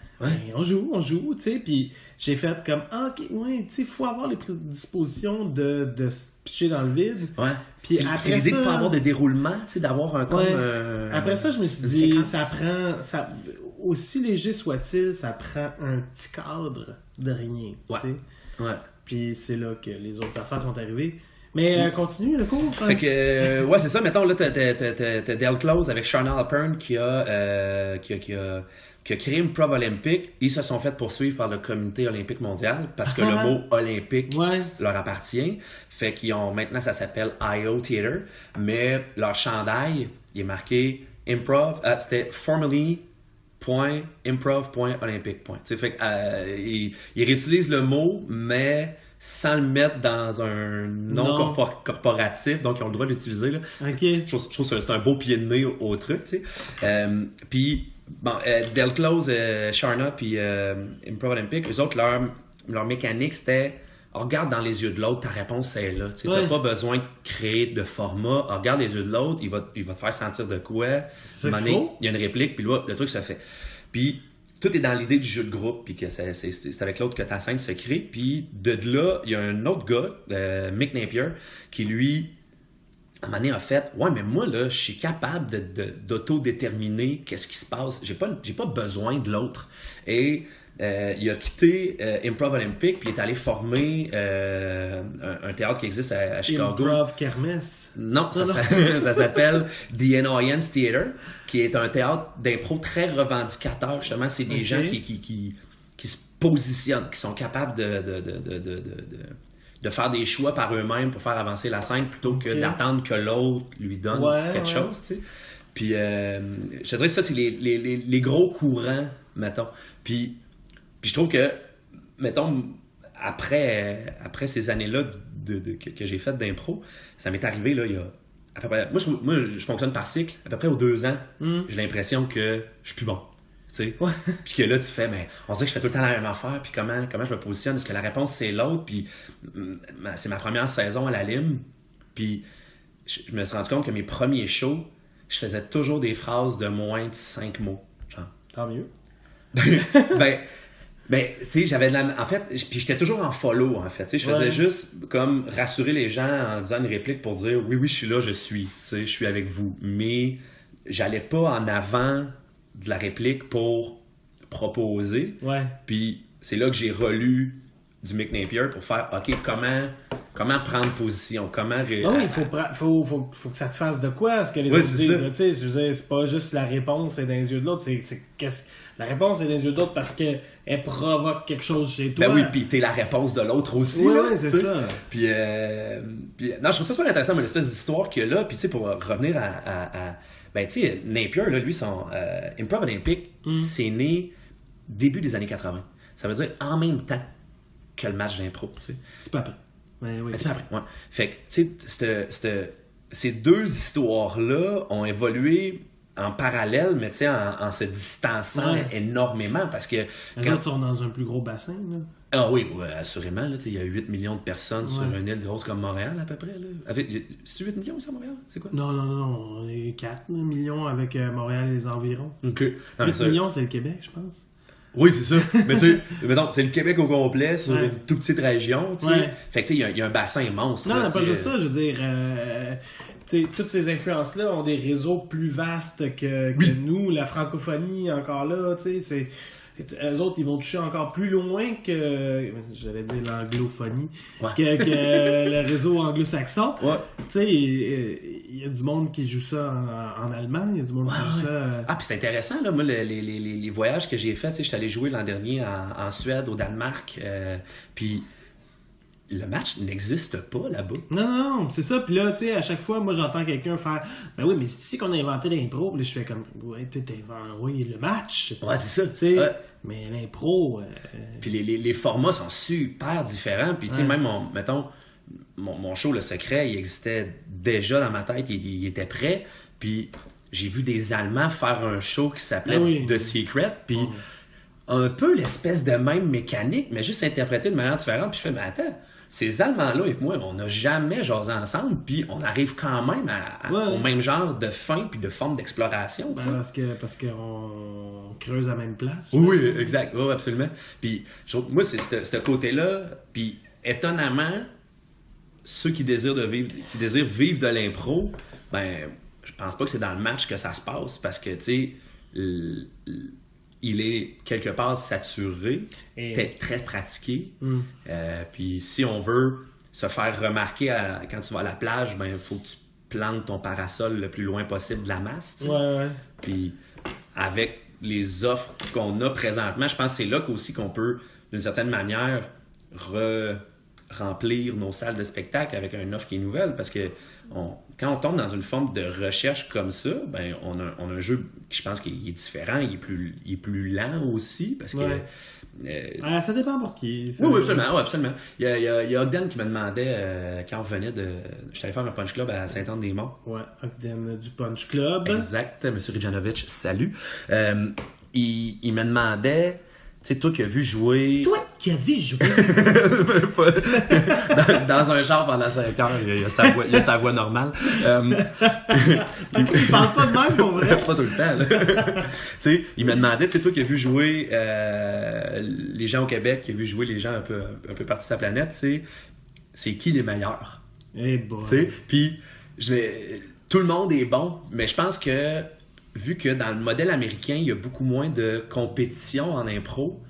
On joue, tu sais, puis j'ai fait comme, ok, ouais, tu sais, il faut avoir les prédispositions de se pitcher dans le vide. Puis c'est l'idée de ne pas avoir de déroulement, tu sais, d'avoir un comme... Après ça, je me suis dit, ça aussi léger soit-il, ça prend un petit cadre de rien, tu sais. Puis c'est là que les autres affaires sont arrivées. Mais continue le cours. Fait que, c'est ça. Mettons, là, t'as Del Close avec Charnel Alpern qui a créé une Improv olympique. Ils se sont fait poursuivre par le comité olympique mondial parce que le mot olympique leur appartient. Fait qu'ils ont, maintenant, ça s'appelle IO Theater. Mais leur chandail, il est marqué Improv, c'était formerly.improv.olympique. Fait qu'ils réutilisent le mot, mais sans le mettre dans un nom corporatif, donc ils ont le droit d'utiliser. Là. Je trouve que c'est un beau pied de nez au truc. Tu sais. Puis, Del Close, Sharna, puis Improv Olympique, eux autres, leur mécanique, c'était regarde dans les yeux de l'autre, ta réponse est là. Tu n'as pas besoin de créer de format. Regarde les yeux de l'autre, il va te faire sentir de quoi. Il y a une réplique, puis là, le truc se fait. Puis, tout est dans l'idée du jeu de groupe, puis que c'est avec l'autre que ta scène se crée. Puis de là, il y a un autre gars, Mick Napier, qui lui, à un moment donné, a fait « Ouais, mais moi, là, je suis capable d'autodéterminer qu'est-ce qui se passe. J'ai pas besoin de l'autre. » Et il a quitté Improv Olympique, puis il est allé former un théâtre qui existe à Chicago. Improv Kermesse? Non, ça s'appelle The Annoyance Theater, qui est un théâtre d'impro très revendicateur. Justement, c'est des gens qui se positionnent, qui sont capables de faire des choix par eux-mêmes pour faire avancer la scène plutôt que d'attendre que l'autre lui donne quelque chose. Tu sais. Puis, je te dirais que ça, c'est les gros courants, mettons. Puis je trouve que, mettons, après ces années-là que j'ai faites d'impro, ça m'est arrivé, là, il y a à peu près... Moi, je fonctionne par cycle. À peu près aux 2 ans, j'ai l'impression que je suis plus bon. Puis que là, tu fais, mais on dirait que je fais tout le temps la même affaire, puis comment je me positionne? Est-ce que la réponse, c'est l'autre? Puis c'est ma première saison à la Lime. Puis je me suis rendu compte que mes premiers shows, je faisais toujours des phrases de moins de 5 mots. Genre. Tant mieux. Ben, tu sais, j'avais de la... En fait, puis j'étais toujours en follow, en fait. Tu sais, je faisais juste comme rassurer les gens en disant une réplique pour dire « Oui, je suis là, je suis. Tu sais, je suis avec vous. » Mais j'allais pas en avant de la réplique pour proposer. Puis c'est là que j'ai relu du Mick Napier pour faire « OK, comment prendre position? Comment... » Oui, il faut que ça te fasse de quoi, ce que les autres disent. Tu sais, je veux dire, c'est pas juste la réponse est dans les yeux de l'autre, la réponse est dans les yeux de l'autre parce qu'elle provoque quelque chose chez toi. Ben oui, puis t'es la réponse de l'autre aussi. Oui, c'est ça. Puis, non, je trouve ça super intéressant, mais l'espèce d'histoire qu'il y a là. Puis, tu sais, pour revenir à ben, tu sais, Napier, là, lui, son Improv Olympique, c'est né début des années 80. Ça veut dire en même temps que le match d'impro, tu sais. C'est pas après. Oui. C'est pas après, ouais. Fait que, tu sais, ces deux histoires-là ont évolué en parallèle, mais tu sais, en se distançant énormément, parce que... Les autres sont dans un plus gros bassin, là. Ah oui, ouais, assurément. Il y a 8 millions de personnes sur une île grosse comme Montréal, à peu près. Là. C'est 8 millions, c'est à Montréal? C'est quoi? Non. On est 4 millions avec Montréal et les environs. OK. 8 millions, c'est le Québec, je pense. Oui, c'est ça. Mais tu sais, mettons, c'est le Québec au complet sur une toute petite région, tu sais. Fait que tu sais, il y a un bassin immense. Non, pas juste ça, je veux dire, tu sais, toutes ces influences-là ont des réseaux plus vastes que nous. La francophonie, encore là, tu sais, eux autres, ils vont toucher encore plus loin que, j'allais dire l'anglophonie, que le réseau anglo-saxon. Tu sais, il y a du monde qui joue ça en Allemagne, il y a du monde qui joue ça... Ah, puis c'est intéressant, là, moi, les voyages que j'ai faits, tu sais, je suis allé jouer l'an dernier en Suède, au Danemark, puis... Le match n'existe pas là-bas. Non, c'est ça. Puis là, tu sais, à chaque fois, moi, j'entends quelqu'un faire « Ben oui, mais c'est ici qu'on a inventé l'impro. » Puis là, je fais comme « Ouais, tu inventé le match. » Ouais, c'est ça. Tu sais, mais l'impro... Puis les formats sont super différents. Puis tu sais, même, mettons, mon show, Le Secret, il existait déjà dans ma tête. Il était prêt. Puis j'ai vu des Allemands faire un show qui s'appelait The Secret. Puis un peu l'espèce de même mécanique, mais juste interprété de manière différente. Puis je fais « Mais attends... Ces Allemands-là et moi, on n'a jamais jasé ensemble, puis on arrive quand même au même genre de fin puis de forme d'exploration. Parce qu'on creuse à la même place. Oui, exact. Oui, absolument. Puis moi, c'est ce côté-là. Puis étonnamment, ceux qui désirent vivre de l'impro, ben, je pense pas que c'est dans le match que ça se passe, parce que, tu sais, il est quelque part saturé, très pratiqué. Puis si on veut se faire remarquer quand tu vas à la plage, ben il faut que tu plantes ton parasol le plus loin possible de la masse. Puis avec les offres qu'on a présentement, je pense que c'est là aussi qu'on peut, d'une certaine manière, remplir nos salles de spectacle avec une offre qui est nouvelle, parce que quand on tombe dans une forme de recherche comme ça, ben on a un jeu qui, je pense, qu'il est différent, il est plus lent aussi, parce que... ça dépend pour qui. Oui, absolument. Il y a Ogden qui me demandait, quand on revenait je suis allé faire un punch club à Saint-Anne-des-Monts. Ouais, Ogden du punch club. Exact, M. Rijanovic, salut. Il me demandait... Tu sais, toi qui as vu jouer... Toi qui as vu jouer... dans un char pendant 5 heures, il a sa voix normale. Il parle pas de même, pour vrai. Pas tout le temps, là. Tu sais, il me demandait, tu sais, toi qui as vu jouer les gens au Québec, qui a vu jouer les gens un peu partout sur la planète, tu sais, c'est qui les meilleurs? Eh boy. Tu sais, puis tout le monde est bon, mais je pense que vu que dans le modèle américain, il y a beaucoup moins de compétition en impro,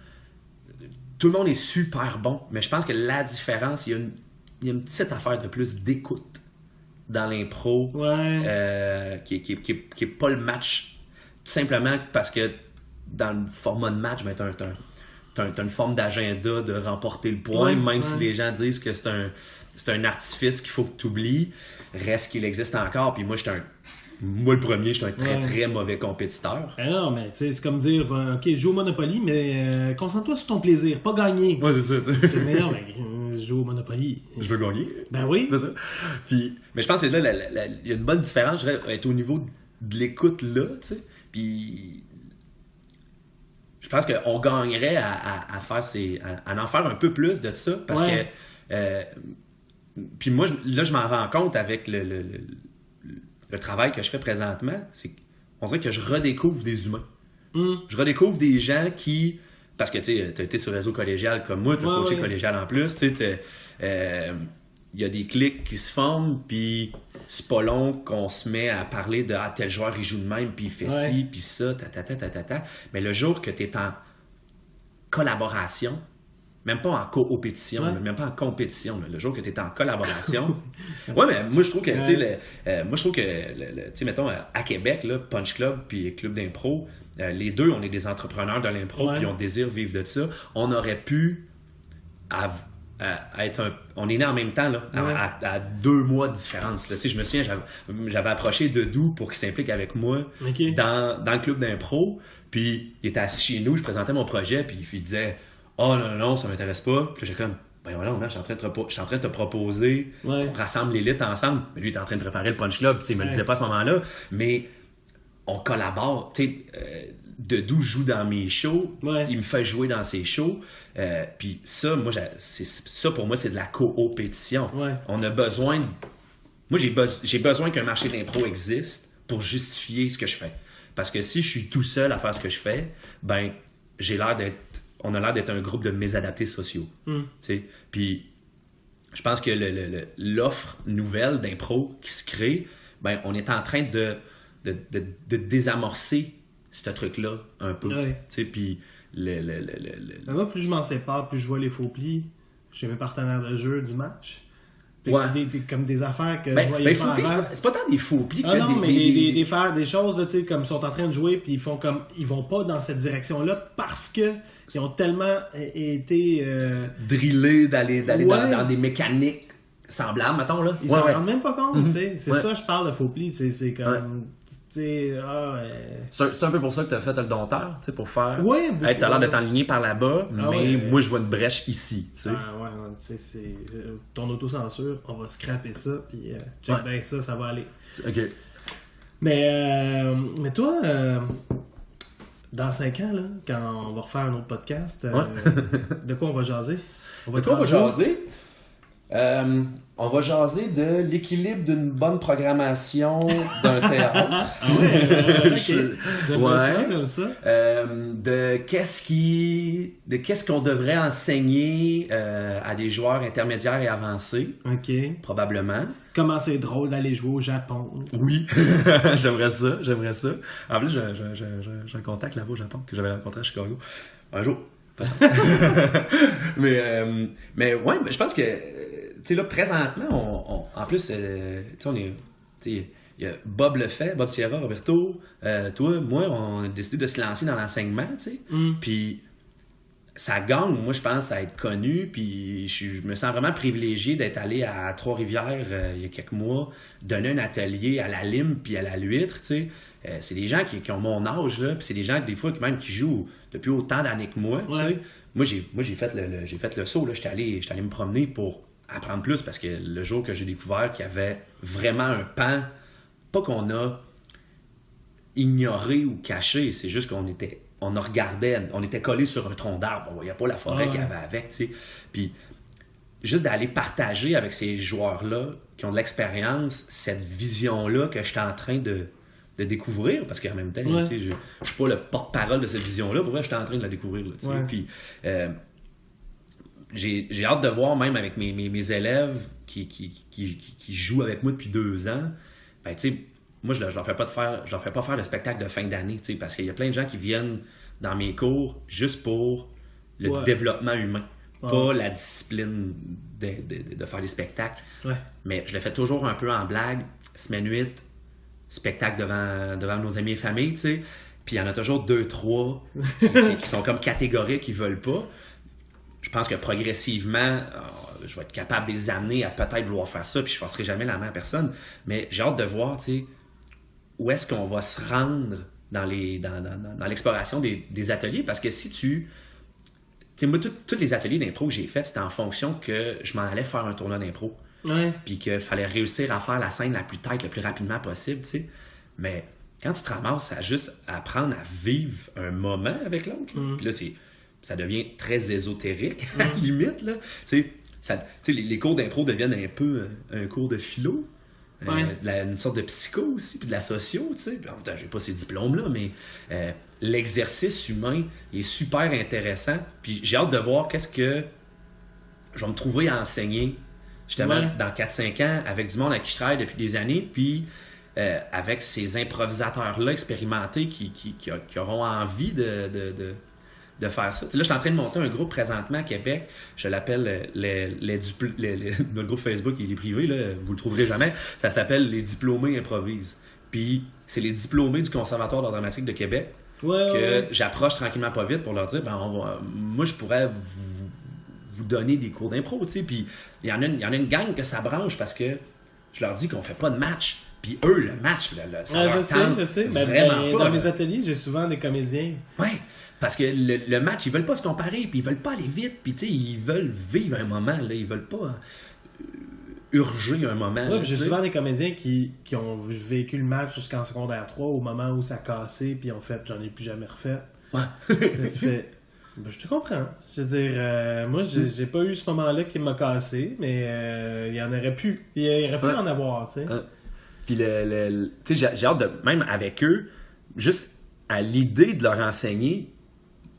tout le monde est super bon. Mais je pense que la différence, il y a une petite affaire de plus d'écoute dans l'impro qui est pas le match. Tout simplement parce que dans le format de match, ben, t'as une forme d'agenda de remporter le point, même si les gens disent que c'est un artifice qu'il faut que tu oublies. Reste qu'il existe encore. Puis moi, le premier, je suis un très, très mauvais compétiteur. Ben non, mais tu sais, c'est comme dire, OK, joue au Monopoly, mais concentre-toi sur ton plaisir, pas gagner. Ouais, c'est ça. Mais non, mais joue au Monopoly. Je veux gagner. Ben oui. C'est ça. Puis, mais je pense que là, il y a une bonne différence, je dirais, être au niveau de l'écoute là, tu sais. Puis, je pense qu'on gagnerait à en faire un peu plus de ça, parce que... puis moi, je m'en rends compte avec le travail que je fais présentement, c'est qu'on dirait que je redécouvre des humains. Je redécouvre des gens qui... Parce que tu as été sur le réseau collégial comme moi, tu as coaché collégial en plus, tu sais, il y a des clics qui se forment, puis c'est pas long qu'on se met à parler de « Ah, tel joueur, il joue de même, puis il fait ci, puis ça, Mais le jour que tu es en collaboration, même pas en coopétition, même pas en compétition, le jour que tu es en collaboration. Mais moi, je trouve que, tu sais, mettons, à Québec, là, Punch Club puis Club d'impro, les deux, on est des entrepreneurs de l'impro, puis on désire vivre de ça. On aurait pu on est né en même temps, là, à 2 mois de différence. Là. Tu sais, je me souviens, j'avais approché Dedou pour qu'il s'implique avec moi dans le club d'impro, puis il était assis chez nous, je présentais mon projet, puis il disait « Oh non, ça m'intéresse pas. » Puis là, j'ai comme « Ben voilà, je suis en train de te proposer qu'on rassemble l'élite ensemble. » Mais lui, il était en train de préparer le Punch Club, tu sais, il me le disait pas à ce moment-là, mais on collabore. Tu sais, Dedou joue dans mes shows, il me fait jouer dans ses shows. Puis ça, ça pour moi, c'est de la coopétition. Ouais. On a besoin... Moi, j'ai besoin qu'un marché d'impro existe pour justifier ce que je fais. Parce que si je suis tout seul à faire ce que je fais, ben, on a l'air d'être un groupe de mésadaptés sociaux. Puis je pense que l'offre nouvelle d'impro qui se crée, ben, on est en train de désamorcer ce truc-là un peu. Puis moi, plus je m'en sépare, plus je vois les faux plis chez mes partenaires de jeu du match. Comme des affaires que je voyais pas avant. C'est pas tant des faux plis que des choses là, comme ils sont en train de jouer puis ils vont pas dans cette direction-là parce que ils ont tellement été drillés d'aller dans des mécaniques semblables, mettons là. Ils s'en rendent même pas compte, c'est ça je parle de faux plis, c'est comme c'est un peu pour ça que tu as fait le dompteur, pour faire. Tu as l'air d'être aligné par là-bas, mais moi je vois une brèche ici. C'est ton autocensure, on va scraper ça, puis check bien ça va aller. Ok. Mais toi, dans 5 ans, là, quand on va refaire un autre podcast, de quoi on va jaser? On va jaser de l'équilibre d'une bonne programmation d'un théâtre. J'aime ça. De qu'est-ce qu'on devrait enseigner à des joueurs intermédiaires et avancés. OK. Probablement. Comment c'est drôle d'aller jouer au Japon. Oui, j'aimerais ça. En plus, j'ai un contact là-bas au Japon que j'avais rencontré à Chicago. Un jour. mais ouais, je pense que tu sais là présentement en plus on est il y a Bob Lefebvre, Bob Sierra, Roberto, toi, moi on a décidé de se lancer dans l'enseignement, tu sais. Puis ça gagne, moi je pense, à être connu, puis je me sens vraiment privilégié d'être allé à Trois-Rivières il y a quelques mois, donner un atelier à la lime puis à la l'huître, tu sais. C'est des gens qui ont mon âge, là, puis c'est des gens des fois même qui jouent depuis autant d'années que moi, tu sais. Moi j'ai fait le saut, là, j'étais allé me promener pour apprendre plus, parce que le jour que j'ai découvert qu'il y avait vraiment un pan, pas qu'on a ignoré ou caché, c'est juste on regardait, on était collé sur un tronc d'arbre, on voyait pas la forêt qu'il y avait avec, tu sais. Puis juste d'aller partager avec ces joueurs-là qui ont de l'expérience, cette vision-là que j'étais en train de découvrir, parce qu'en même temps, tu sais, je suis pas le porte-parole de cette vision-là, pour vrai, j'étais en train de la découvrir, là, tu sais. Puis j'ai hâte de voir, même avec mes élèves qui jouent avec moi depuis 2 ans, ben tu sais, moi je leur fais pas faire le spectacle de fin d'année, tu sais, parce qu'il y a plein de gens qui viennent dans mes cours juste pour le développement humain, pas la discipline de faire des spectacles. Mais je le fais toujours un peu en blague, semaine 8, spectacle devant nos amis et familles, tu sais. Puis il y en a toujours 2-3 qui sont comme catégoriques, qui veulent pas. Je pense que progressivement, je vais être capable de les amener à peut-être vouloir faire ça, puis je ne forcerai jamais la main à personne. Mais j'ai hâte de voir, tu sais, où est-ce qu'on va se rendre dans l'exploration des ateliers. Parce que si tu sais, moi, tous les ateliers d'impro que j'ai faits, c'était en fonction que je m'en allais faire un tournoi d'impro. Puis qu'il fallait réussir à faire la scène la plus tight, le plus rapidement possible, tu sais. Mais quand tu te ramasses à juste apprendre à vivre un moment avec l'autre, puis là, ça devient très ésotérique, limite, là. Tu sais, les cours d'impro deviennent un peu un cours de philo, une sorte de psycho aussi, puis de la socio, tu sais. Puis en même temps, j'ai pas ces diplômes-là, mais l'exercice humain est super intéressant. Puis j'ai hâte de voir qu'est-ce que je vais me trouver à enseigner, justement, dans 4-5 ans, avec du monde à qui je travaille depuis des années, puis avec ces improvisateurs-là expérimentés qui auront envie de faire ça. T'sais, là, je suis en train de monter un groupe présentement à Québec. Je l'appelle notre groupe Facebook, il est privé, là, vous le trouverez jamais. Ça s'appelle Les Diplômés Improvisent. Puis, c'est les diplômés du Conservatoire d'art dramatique de Québec que j'approche tranquillement pas vite pour leur dire, moi, je pourrais vous donner des cours d'impro, tu sais. Puis, il y en a une gang que ça branche parce que je leur dis qu'on fait pas de match. Puis eux, le match, ça leur tente je sais. vraiment pas. Dans mes ateliers, j'ai souvent des comédiens. Parce que le match, ils veulent pas se comparer, puis ils veulent pas aller vite, puis tu sais, ils veulent vivre un moment, là, ils veulent pas urgé un moment. Ouais, j'ai souvent des comédiens qui ont vécu le match jusqu'en secondaire 3 au moment où ça a cassé, puis ont fait « j'en ai plus jamais refait ». Ouais. Tu fais « je te comprends ». Je veux dire, moi, j'ai pas eu ce moment-là qui m'a cassé, mais il y en aurait pu. Il y aurait pu en avoir, tu sais. Puis tu sais, j'ai hâte de, même avec eux, juste à l'idée de leur enseigner,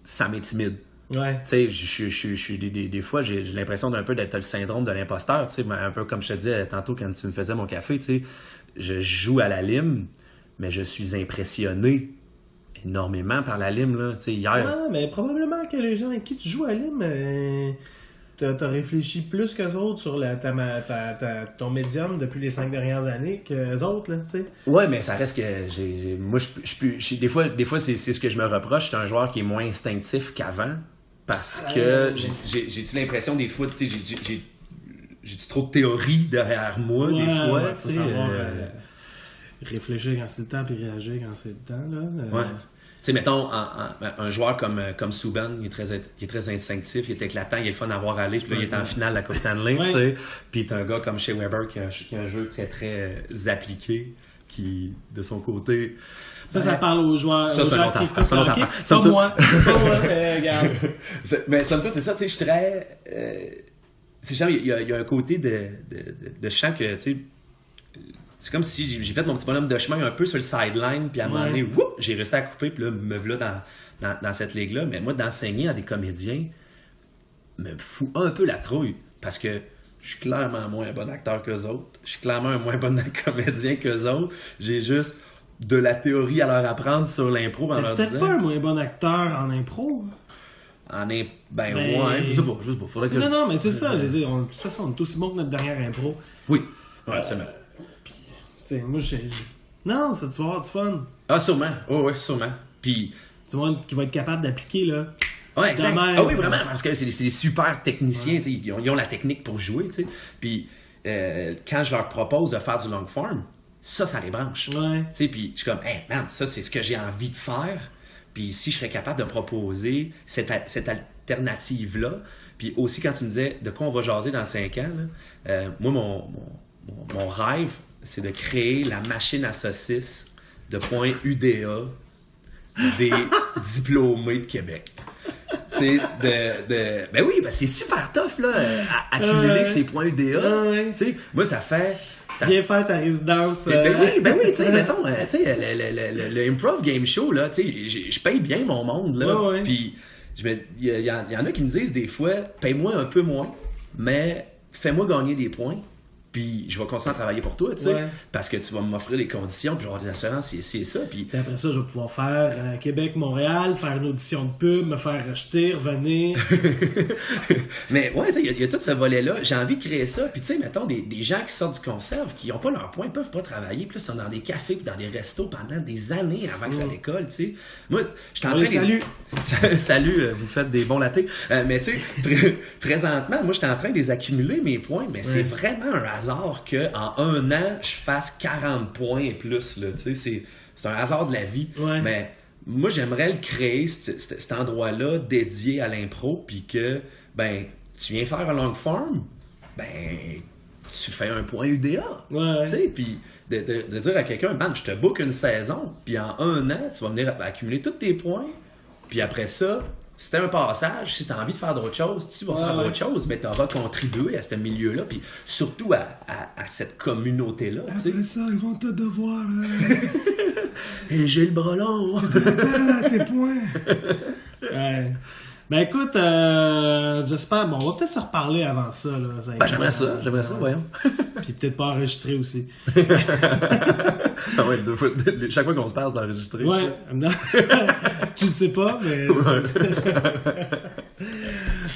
ça m'intimide. Ouais. Tu sais, des fois, j'ai l'impression d'un peu d'être le syndrome de l'imposteur, tu sais, un peu comme je te disais tantôt quand tu me faisais mon café, tu sais, je joue à la lime, mais je suis impressionné énormément par la lime, là, tu sais, hier. Ouais, mais probablement que les gens avec qui tu joues à la lime, t'as réfléchi plus qu'eux autres sur ton médium depuis les 5 dernières années qu'eux autres, là, tu sais. Ouais, mais ça reste que moi, des fois c'est ce que je me reproche, je suis un joueur qui est moins instinctif qu'avant. Parce que j'ai-tu l'impression des fois, tu sais, j'ai-tu trop de théorie derrière moi, des fois. Ouais, faut savoir réfléchir quand c'est le temps, puis réagir quand c'est le temps, là. Ouais. Tu sais, mettons, un joueur comme Subban, il est très instinctif, il est éclatant, il est le fun à voir aller, puis là, il est en finale de la Coupe Stanley, tu sais. Puis t'as un gars comme Shea Weber qui a un jeu très, très appliqué, qui, de son côté... Ça parle aux joueurs. Ça, c'est un autre affaire. Pas moi, regarde. Mais somme toute, c'est ça, tu sais, je suis très... c'est genre, il y a un côté de chant que, tu sais... C'est comme si j'ai fait mon petit bonhomme de chemin un peu sur le sideline, puis à un moment donné, j'ai réussi à couper, puis là, me voilà dans cette ligue-là. Mais moi, d'enseigner à des comédiens me fout un peu la trouille, parce que je suis clairement moins un bon acteur qu'eux autres. Je suis clairement un moins bon comédien qu'eux autres. J'ai juste de la théorie à leur apprendre sur l'impro en leur disant... T'es peut-être pas un moins bon acteur en impro. Ouais, je sais pas. Faudrait que non, mais c'est ça. De toute façon, on est aussi bon que notre dernière impro. Oui, absolument. Moi, non, ça, tu vas avoir du fun. Ah, sûrement. Oui, sûrement. Puis... Tu vois, qui va être capable d'appliquer, là. Ouais, exact. Ah oui, vraiment, parce que c'est des super techniciens, ils ont la technique pour jouer, tu sais. Puis, quand je leur propose de faire du long form, ça les branche. Ouais. Tu sais, puis je suis comme, hey, man, ça, c'est ce que j'ai envie de faire. Puis, si je serais capable de proposer cette alternative-là, puis aussi, quand tu me disais de quoi on va jaser dans 5 ans, là, moi, mon rêve, c'est de créer la machine à saucisses de point UDA des diplômés de Québec. Tu sais, ben oui, c'est super tough, là, à accumuler ces points UDA. Tu sais, moi, ça fait... Viens faire ta résidence. Ben oui, tu sais, mettons, tu sais, le improv game show, là, tu sais, je paye bien mon monde, là. Puis, il y en a qui me disent des fois, paye-moi un peu moins, mais fais-moi gagner des points. Puis je vais continuer à travailler pour toi, tu sais, parce que tu vas m'offrir les conditions, puis avoir des assurances, c'est ça. Puis après ça, je vais pouvoir faire Québec-Montréal, faire une audition de pub, me faire rejeter, revenir. Mais ouais, tu sais, il y a tout ce volet-là. J'ai envie de créer ça. Puis tu sais, mettons, des gens qui sortent du conserve, qui n'ont pas leur point, ils peuvent pas travailler. Puis là, ils sont dans des cafés, puis dans des restos pendant des années avant que ça l'école, tu sais. Moi, je suis en train Salut! Salut, vous faites des bons latés. Mais tu sais, présentement, moi, je suis en train de les accumuler, mes points, mais c'est vraiment un hasard qu'en un an, je fasse 40 points et plus, là, tu sais, c'est un hasard de la vie. Mais moi, j'aimerais le créer, cet endroit-là dédié à l'impro, puis que, ben, tu viens faire un long form, ben, tu fais un point UDA, tu sais, puis de dire à quelqu'un, man, je te book une saison, puis en un an, tu vas venir accumuler tous tes points, puis après ça, si t'as un passage, si t'as envie de faire d'autres choses, tu vas faire d'autres choses, mais t'auras contribué à ce milieu-là, puis surtout à cette communauté-là. T'sais. Après ça, ils vont te devoir... Et j'ai le bras long! Tu te rappelles à tes points! Ben écoute, j'espère... Bon, on va peut-être se reparler avant ça. Là, ben, j'aimerais ça, voyons. Puis peut-être pas enregistrer aussi. Ah ouais, chaque fois qu'on se passe d'enregistrer. Ouais, non. Tu le sais pas, mais...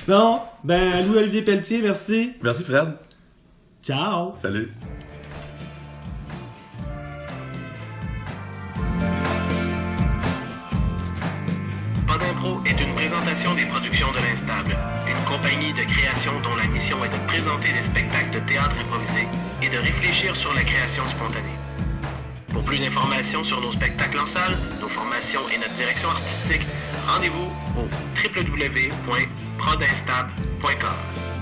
Non, ben Louis-Olivier Pelletier, merci. Merci Fred. Ciao. Salut. Pas d'impro est une présentation des productions de l'Instable, une compagnie de création dont la mission est de présenter des spectacles de théâtre improvisé et de réfléchir sur la création spontanée. Pour plus d'informations sur nos spectacles en salle, nos formations et notre direction artistique, rendez-vous au www.prodinstable.com.